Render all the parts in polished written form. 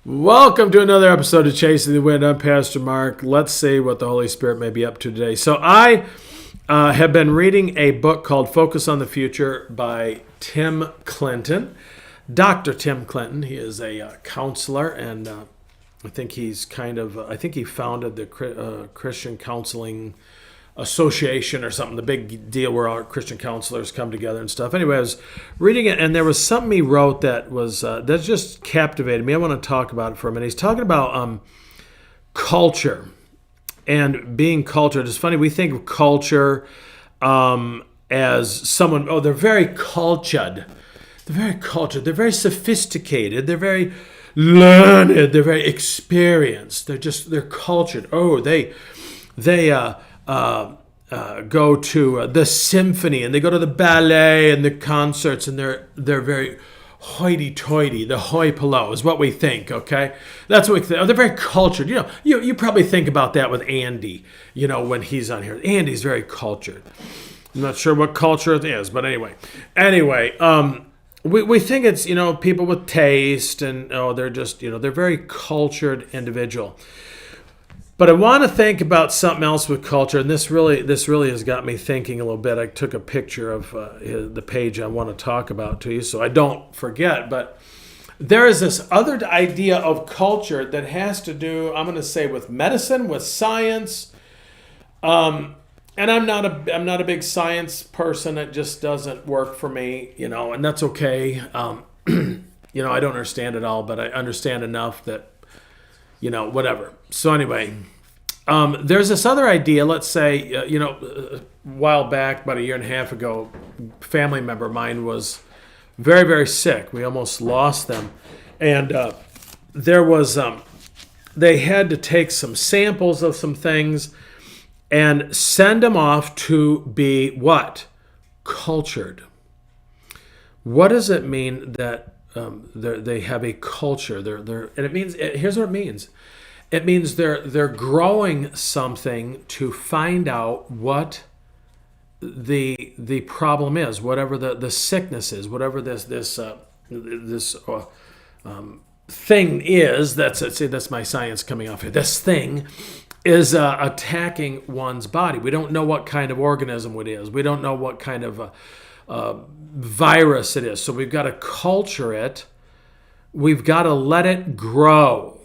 Welcome to another episode of Chasing the Wind. I'm Pastor Mark. Let's see what the Holy Spirit may be up to today. So I have been reading a book called Focus on the Future by Tim Clinton. Dr. Tim Clinton. He is a counselor, and I think I think he founded the Christian Counseling Association or something, the big deal where all Christian counselors come together and stuff. Anyway, I was reading it, and there was something he wrote that was that just captivated me. I want to talk about it for a minute. He's talking about culture and being cultured. It's funny, we think of culture as someone, they're very cultured. They're very cultured. They're very sophisticated. They're very learned. They're very experienced. They're cultured. They go to the symphony, and they go to the ballet and the concerts, and they're very hoity-toity. The hoi pollou is what we think. Okay, that's what we think. They're very cultured. You probably think about that with Andy. When he's on here, Andy's very cultured. I'm not sure what culture it is, but anyway. We think it's people with taste, and they're very cultured individual. But I want to think about something else with culture, and this really has got me thinking a little bit. I took a picture of the page I want to talk about to you, so I don't forget. But there is this other idea of culture that has to do, I'm going to say, with medicine, with science. And I'm not a big science person. It just doesn't work for me, and that's okay. I don't understand it all, but I understand enough that, whatever. So anyway, there's this other idea. Let's say, a while back, about a year and a half ago, a family member of mine was very, very sick. We almost lost them. And there was, they had to take some samples of some things and send them off to be what? Cultured. What does it mean that they have a culture? And it means, here's what it means. It means they're growing something to find out what the problem is, whatever the sickness is, whatever this thing is. That's my science coming off here. This thing is attacking one's body. We don't know what kind of organism it is. We don't know what kind of virus it is. So we've got to culture it. We've got to let it grow.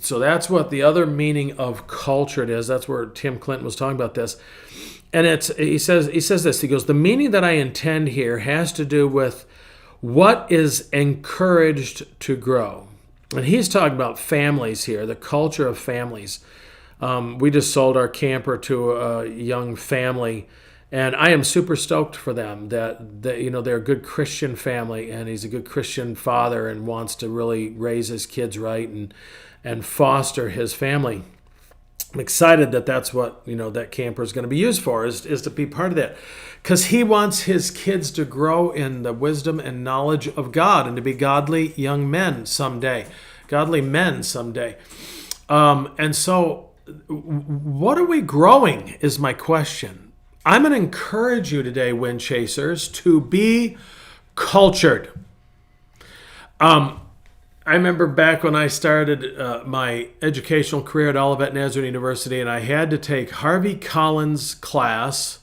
So that's what the other meaning of cultured is. That's where Tim Clinton was talking about this. And he says this. He goes, the meaning that I intend here has to do with what is encouraged to grow. And he's talking about families here, the culture of families. We just sold our camper to a young family, and I am super stoked for them that they're a good Christian family, and he's a good Christian father and wants to really raise his kids right and foster his family. I'm excited that that's what that camper is going to be used for, is to be part of that, because he wants his kids to grow in the wisdom and knowledge of God and to be godly young men someday, godly men someday. And so what are we growing is my question. I'm going to encourage you today, Wind Chasers, to be cultured. I remember back when I started my educational career at Olivet Nazarene University, and I had to take Harvey Collins' class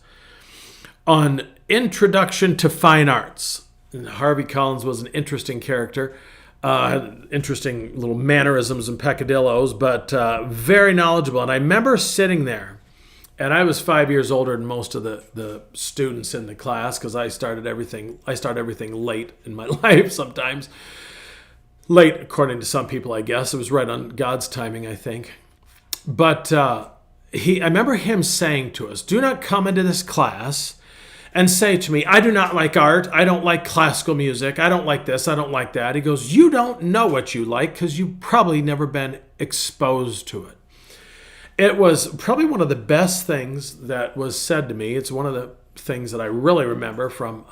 on Introduction to Fine Arts. And Harvey Collins was an interesting character, had interesting little mannerisms and peccadillos, but very knowledgeable. And I remember sitting there, and I was 5 years older than most of the students in the class, because I start everything late in my life sometimes. Late, according to some people, I guess. It was right on God's timing, I think. But I remember him saying to us, do not come into this class and say to me, I do not like art. I don't like classical music. I don't like this. I don't like that. He goes, you don't know what you like because you've probably never been exposed to it. It was probably one of the best things that was said to me. It's one of the things that I really remember from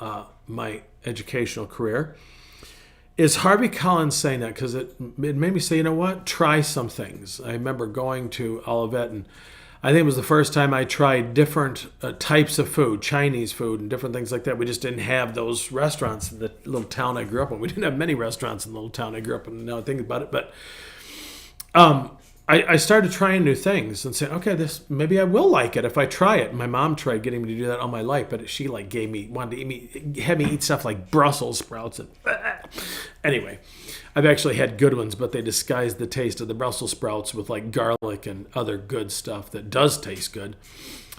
my educational career. Is Harvey Collins saying that, because it made me say, you know what, try some things. I remember going to Olivet, and I think it was the first time I tried different types of food, Chinese food and different things like that. We just didn't have those restaurants in the little town I grew up in. We didn't have many restaurants in the little town I grew up in, now I think about it. But I started trying new things and saying, okay, this maybe I will like it if I try it. My mom tried getting me to do that all my life, but she like wanted to have me eat stuff like Brussels sprouts. And anyway, I've actually had good ones, but they disguised the taste of the Brussels sprouts with like garlic and other good stuff that does taste good.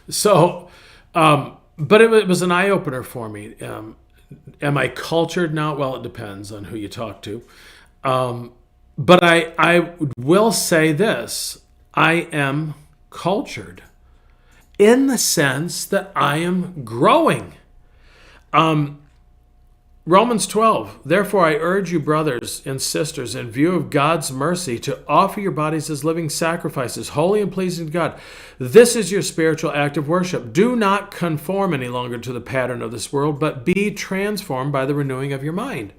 So, but it was an eye opener for me. Am I cultured now? Well, it depends on who you talk to. But I will say this, I am cultured in the sense that I am growing. Romans 12, therefore I urge you, brothers and sisters, in view of God's mercy, to offer your bodies as living sacrifices, holy and pleasing to God. This is your spiritual act of worship. Do not conform any longer to the pattern of this world, but be transformed by the renewing of your mind.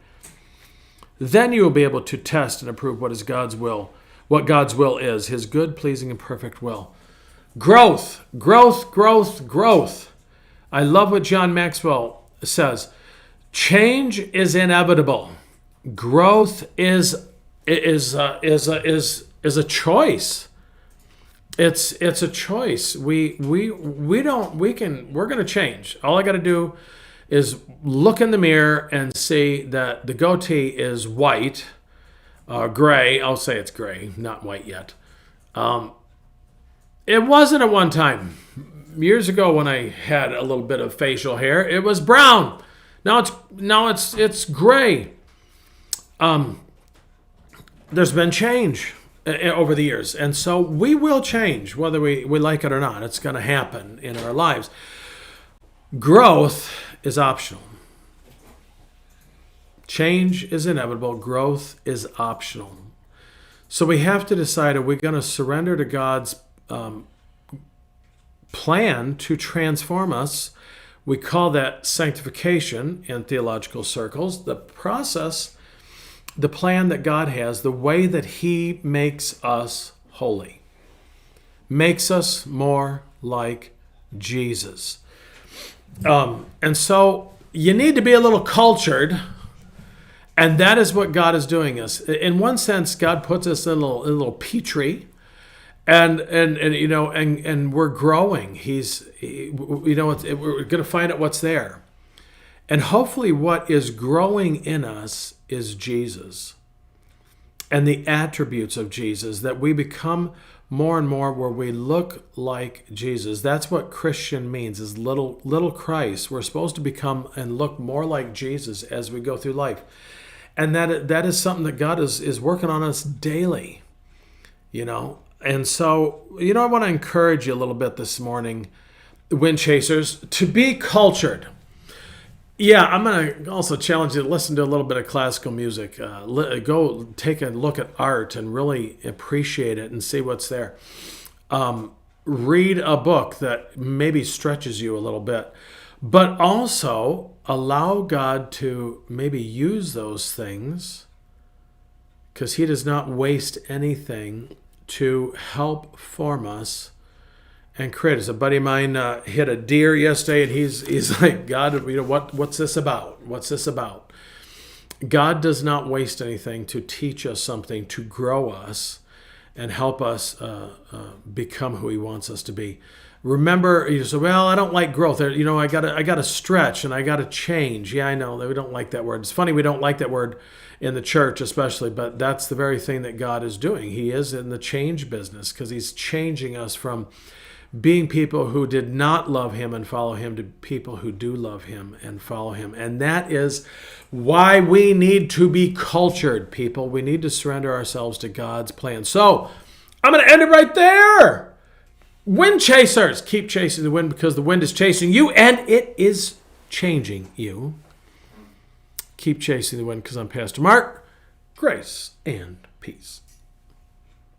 Then you will be able to test and approve what is God's will, what God's will is, his good, pleasing, and perfect will. Growth, growth, growth, growth. I love what John Maxwell says. Change is inevitable. Growth is a choice. It's a choice. We're going to change. All I got to do is look in the mirror and see that the goatee is white, gray. I'll say it's gray, not white yet. It wasn't at one time. Years ago when I had a little bit of facial hair, it was brown. Now it's gray. There's been change over the years, and so we will change whether we like it or not. It's going to happen in our lives. Growth is optional. Change is inevitable. Growth is optional. So we have to decide, are we going to surrender to God's plan to transform us? We call that sanctification in theological circles. The process, the plan that God has, the way that he makes us holy, makes us more like Jesus. And so you need to be a little cultured, and that is what God is doing us. In one sense, God puts us in a little petri, and we're growing. We're going to find out what's there, and hopefully, what is growing in us is Jesus, and the attributes of Jesus, that we become more and more where we look like Jesus. That's what Christian means, is little Christ. We're supposed to become and look more like Jesus as we go through life. And that is something that God is working on us daily, And so, I want to encourage you a little bit this morning, Wind Chasers, to be cultured. Yeah, I'm going to also challenge you to listen to a little bit of classical music. Go take a look at art and really appreciate it and see what's there. Read a book that maybe stretches you a little bit, but also allow God to maybe use those things, because he does not waste anything to help form us and create us. A buddy of mine hit a deer yesterday, and he's like, God, what's this about? What's this about? God does not waste anything to teach us something, to grow us and help us become who he wants us to be. Remember, you say, well, I don't like growth. I gotta stretch and I gotta change. Yeah, I know that we don't like that word. It's funny we don't like that word in the church especially, but that's the very thing that God is doing. He is in the change business, because he's changing us from being people who did not love him and follow him to people who do love him and follow him. And that is why we need to be cultured, people. We need to surrender ourselves to God's plan. So I'm going to end it right there. Wind chasers, keep chasing the wind, because the wind is chasing you and it is changing you. Keep chasing the wind, because I'm Pastor Mark. Grace and peace.